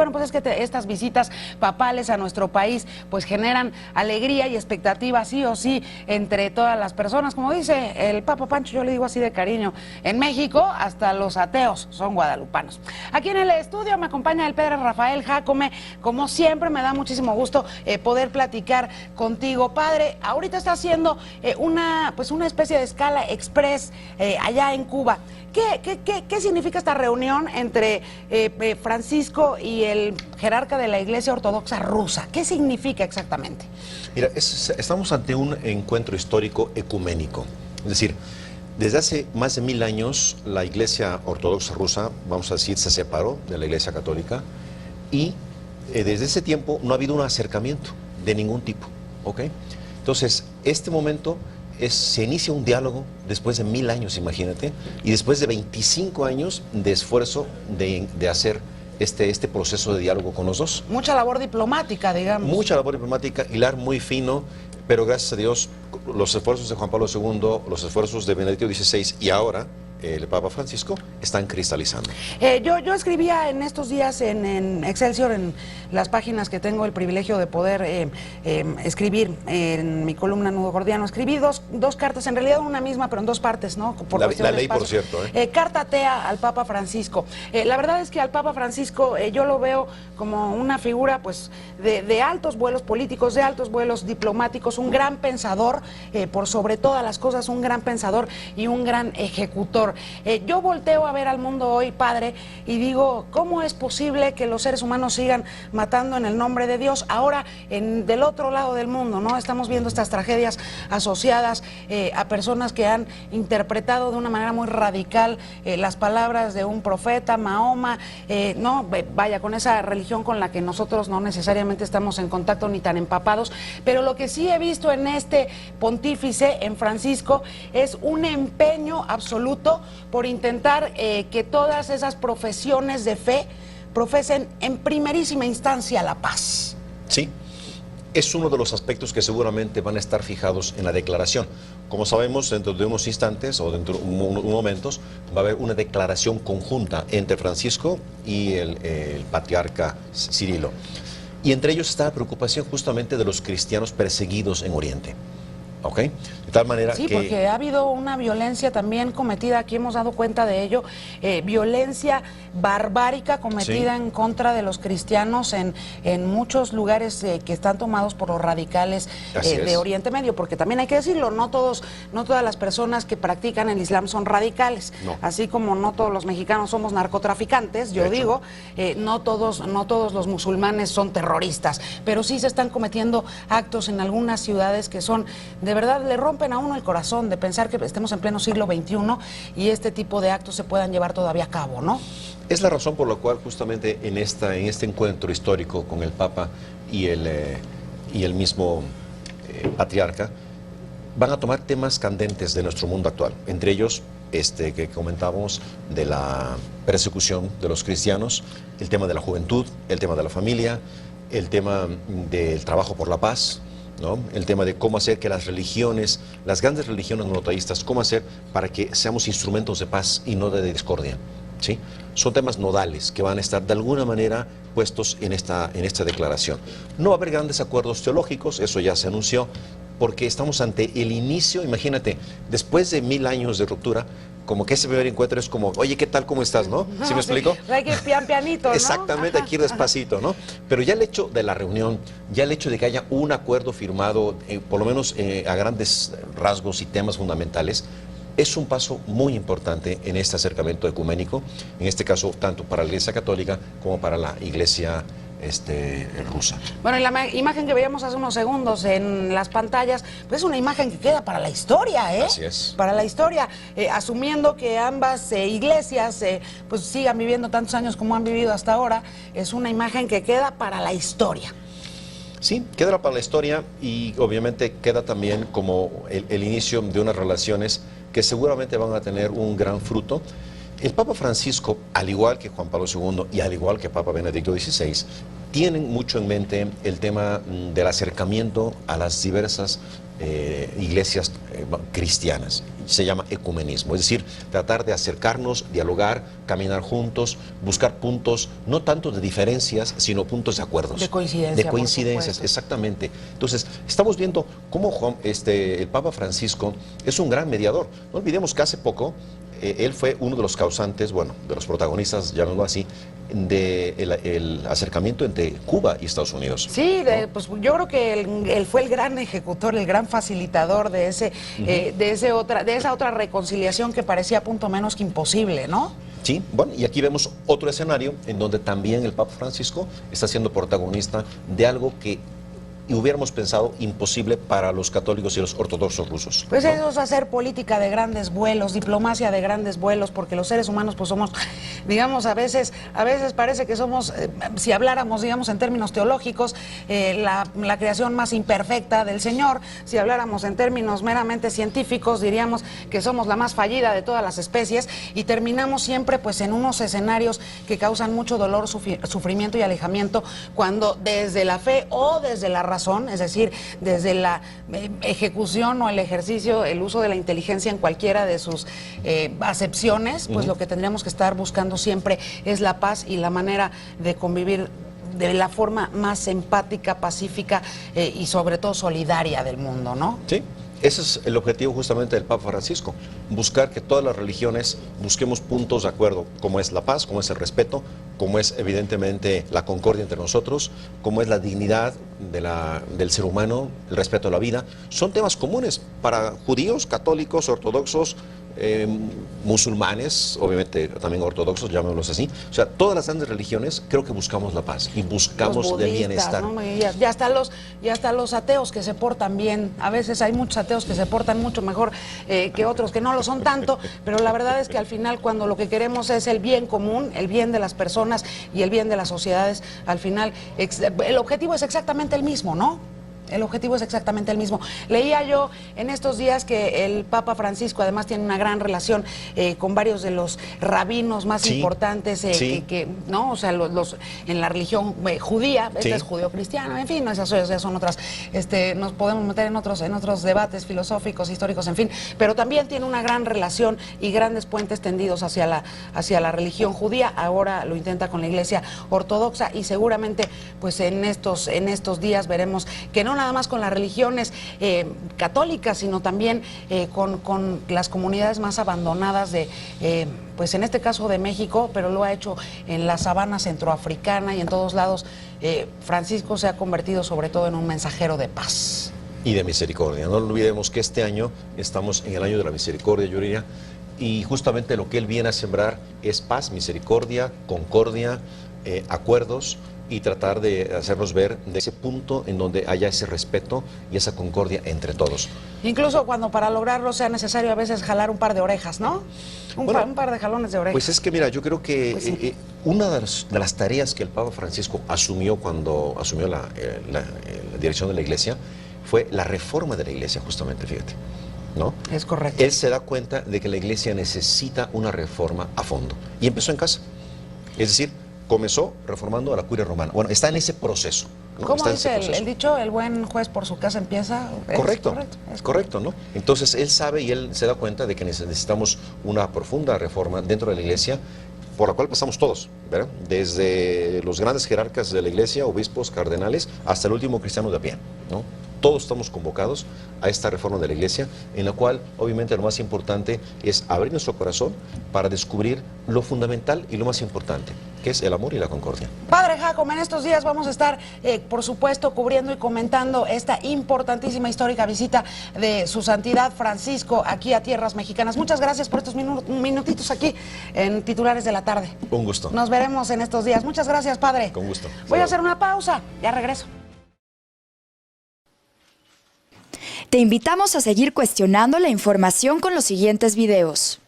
Bueno, pues es que estas visitas papales a nuestro país pues generan alegría y expectativa sí o sí entre todas las personas. Como dice el Papa Pancho, yo le digo así de cariño, en México hasta los ateos son guadalupanos. Aquí en el estudio me acompaña el padre Rafael Jácome. Como siempre me da muchísimo gusto poder platicar contigo. Padre, ahorita está haciendo una especie de escala express allá en Cuba. ¿Qué significa esta reunión entre Francisco y el jerarca de la Iglesia Ortodoxa rusa? ¿Qué significa exactamente? Mira, estamos ante un encuentro histórico ecuménico. Es decir, desde hace más de 1000 años la Iglesia Ortodoxa rusa, vamos a decir, se separó de la Iglesia Católica y desde ese tiempo no ha habido un acercamiento de ningún tipo, ¿ok? Entonces, este momento se inicia un diálogo después de 1000 años, imagínate, y después de 25 años de esfuerzo de hacer este proceso de diálogo con los dos. Mucha labor diplomática, digamos. Mucha labor diplomática, hilar muy fino, pero gracias a Dios, los esfuerzos de Juan Pablo II, los esfuerzos de Benedicto XVI y ahora el Papa Francisco están cristalizando. Yo escribía en estos días en Excelsior, en las páginas que tengo el privilegio de poder escribir en mi columna Nudo Gordiano. Escribí dos cartas, en realidad una misma, pero en dos partes, ¿no? Por la ley, por cierto. Carta Tea al Papa Francisco. La verdad es que al Papa Francisco yo lo veo como una figura pues de altos vuelos políticos, de altos vuelos diplomáticos, un gran pensador, por sobre todas las cosas, un gran pensador y un gran ejecutor. Yo volteo a ver al mundo hoy, padre, y digo, ¿cómo es posible que los seres humanos sigan matando en el nombre de Dios? Ahora, del otro lado del mundo, ¿no? Estamos viendo estas tragedias asociadas a personas que han interpretado de una manera muy radical las palabras de un profeta, Mahoma, no, vaya, con esa religión con la que nosotros no necesariamente estamos en contacto ni tan empapados, pero lo que sí he visto en este pontífice, en Francisco, es un empeño absoluto por intentar que todas esas profesiones de fe profesen en primerísima instancia la paz. Sí, es uno de los aspectos que seguramente van a estar fijados en la declaración. Como sabemos, dentro de unos instantes o dentro de unos momentos va a haber una declaración conjunta entre Francisco y el patriarca Cirilo. Y entre ellos está la preocupación justamente de los cristianos perseguidos en Oriente. ¿Ok? De tal manera sí, que... porque ha habido una violencia también cometida, aquí hemos dado cuenta de ello, violencia barbárica cometida en contra de los cristianos en muchos lugares que están tomados por los radicales de Oriente Medio, porque también hay que decirlo, no todas las personas que practican el Islam son radicales, así como no todos los mexicanos somos narcotraficantes, yo digo, no todos los musulmanes son terroristas, pero sí se están cometiendo actos en algunas ciudades que son... de verdad le rompen a uno el corazón de pensar que estemos en pleno siglo XXI y este tipo de actos se puedan llevar todavía a cabo, ¿no? Es la razón por la cual justamente en este encuentro histórico con el Papa y el mismo patriarca van a tomar temas candentes de nuestro mundo actual, entre ellos que comentábamos de la persecución de los cristianos, el tema de la juventud, el tema de la familia, el tema del trabajo por la paz, ¿no? El tema de cómo hacer que las religiones, las grandes religiones monoteístas, cómo hacer para que seamos instrumentos de paz y no de discordia, ¿sí? Son temas nodales que van a estar de alguna manera puestos en esta declaración. No va a haber grandes acuerdos teológicos, eso ya se anunció, porque estamos ante el inicio, imagínate, después de 1000 años de ruptura, como que ese primer encuentro es como, oye, ¿qué tal? ¿Cómo estás? ¿No? ¿Sí me explico? Hay que ir pianito, ¿no? Exactamente, hay que ir despacito, ¿no? Pero ya el hecho de la reunión, ya el hecho de que haya un acuerdo firmado, por lo menos a grandes rasgos y temas fundamentales, es un paso muy importante en este acercamiento ecuménico, en este caso tanto para la Iglesia Católica como para la Iglesia rusa. Bueno, y la imagen que veíamos hace unos segundos en las pantallas, pues es una imagen que queda para la historia, ¿eh? Así es. Para la historia, asumiendo que ambas iglesias pues sigan viviendo tantos años como han vivido hasta ahora, es una imagen que queda para la historia. Sí, queda para la historia y obviamente queda también como el inicio de unas relaciones que seguramente van a tener un gran fruto. El Papa Francisco, al igual que Juan Pablo II y al igual que Papa Benedicto XVI, tienen mucho en mente el tema del acercamiento a las diversas iglesias cristianas. se llama ecumenismo, es decir, tratar de acercarnos, dialogar, caminar juntos, buscar puntos, no tanto de diferencias, sino puntos de acuerdos. De coincidencia. De coincidencias, exactamente. Entonces, estamos viendo cómo el Papa Francisco es un gran mediador. No olvidemos que hace poco él fue uno de los causantes, bueno, de los protagonistas, llamémoslo así, del acercamiento entre Cuba y Estados Unidos. Sí, pues yo creo que él fue el gran ejecutor, el gran facilitador de esa otra reconciliación que parecía a punto menos que imposible, ¿no? Sí, bueno, y aquí vemos otro escenario en donde también el Papa Francisco está siendo protagonista de algo que hubiéramos pensado imposible para los católicos y los ortodoxos rusos. Pues ¿no? eso es hacer política de grandes vuelos, diplomacia de grandes vuelos, porque los seres humanos pues somos, digamos, a veces parece que somos, si habláramos, digamos, en términos teológicos, la creación más imperfecta del Señor. Si habláramos en términos meramente científicos, diríamos que somos la más fallida de todas las especies, y terminamos siempre pues en unos escenarios que causan mucho dolor, sufrimiento y alejamiento, cuando desde la fe o desde la razón, es decir, desde la ejecución o el ejercicio, el uso de la inteligencia en cualquiera de sus acepciones, pues lo que tendríamos que estar buscando siempre es la paz y la manera de convivir de la forma más empática, pacífica y sobre todo solidaria del mundo, ¿no? Sí. Ese es el objetivo justamente del Papa Francisco, buscar que todas las religiones busquemos puntos de acuerdo, como es la paz, como es el respeto, como es evidentemente la concordia entre nosotros, como es la dignidad del ser humano, el respeto a la vida. Son temas comunes para judíos, católicos, ortodoxos, musulmanes, obviamente también ortodoxos, llamémoslos así. O sea, todas las grandes religiones creo que buscamos la paz y buscamos de bienestar. ¿No? Ya hasta los ateos que se portan bien. A veces hay muchos ateos que se portan mucho mejor que otros que no lo son tanto, pero la verdad es que al final, cuando lo que queremos es el bien común, el bien de las personas y el bien de las sociedades, al final el objetivo es exactamente el mismo, ¿no? El objetivo es exactamente el mismo. Leía yo en estos días que el Papa Francisco además tiene una gran relación con varios de los rabinos más importantes ¿no? O sea, los en la religión judía, este es judío-cristiano, en fin, esas ya son otras, nos podemos meter en otros debates filosóficos, históricos, en fin, pero también tiene una gran relación y grandes puentes tendidos hacia la religión judía. Ahora lo intenta con la Iglesia ortodoxa, y seguramente pues en estos días veremos que no nada más con las religiones católicas, sino también con las comunidades más abandonadas pues en este caso de México, pero lo ha hecho en la sabana centroafricana y en todos lados. Francisco se ha convertido sobre todo en un mensajero de paz. Y de misericordia. No olvidemos que este año estamos en el año de la misericordia, Yuriria, y justamente lo que él viene a sembrar es paz, misericordia, concordia, acuerdos, y tratar de hacernos ver de ese punto en donde haya ese respeto y esa concordia entre todos. Incluso cuando para lograrlo sea necesario a veces jalar un par de orejas, ¿no? Un par de jalones de orejas. Pues es que mira, yo creo que pues sí. Una de las tareas que el Papa Francisco asumió cuando asumió la dirección de la Iglesia fue la reforma de la Iglesia, justamente, fíjate, ¿no? Es correcto. Él se da cuenta de que la Iglesia necesita una reforma a fondo, y empezó en casa. Es decir, comenzó reformando a la curia romana. Bueno, está en ese proceso, ¿no? ¿Cómo dice el dicho? El buen juez por su casa empieza. Correcto, correcto, ¿no? Entonces él sabe y él se da cuenta de que necesitamos una profunda reforma dentro de la Iglesia, por la cual pasamos todos, ¿verdad? Desde los grandes jerarcas de la Iglesia, obispos, cardenales, hasta el último cristiano de a pie, ¿no? Todos estamos convocados a esta reforma de la Iglesia, en la cual obviamente lo más importante es abrir nuestro corazón para descubrir lo fundamental y lo más importante, que es el amor y la concordia. Padre Jacome, en estos días vamos a estar, por supuesto, cubriendo y comentando esta importantísima histórica visita de su santidad Francisco aquí a tierras mexicanas. Muchas gracias por estos minutitos aquí en Titulares de la Tarde. Un gusto. Nos veremos en estos días. Muchas gracias, Padre. Con gusto. Voy a hacer una pausa, ya regreso. Te invitamos a seguir cuestionando la información con los siguientes videos.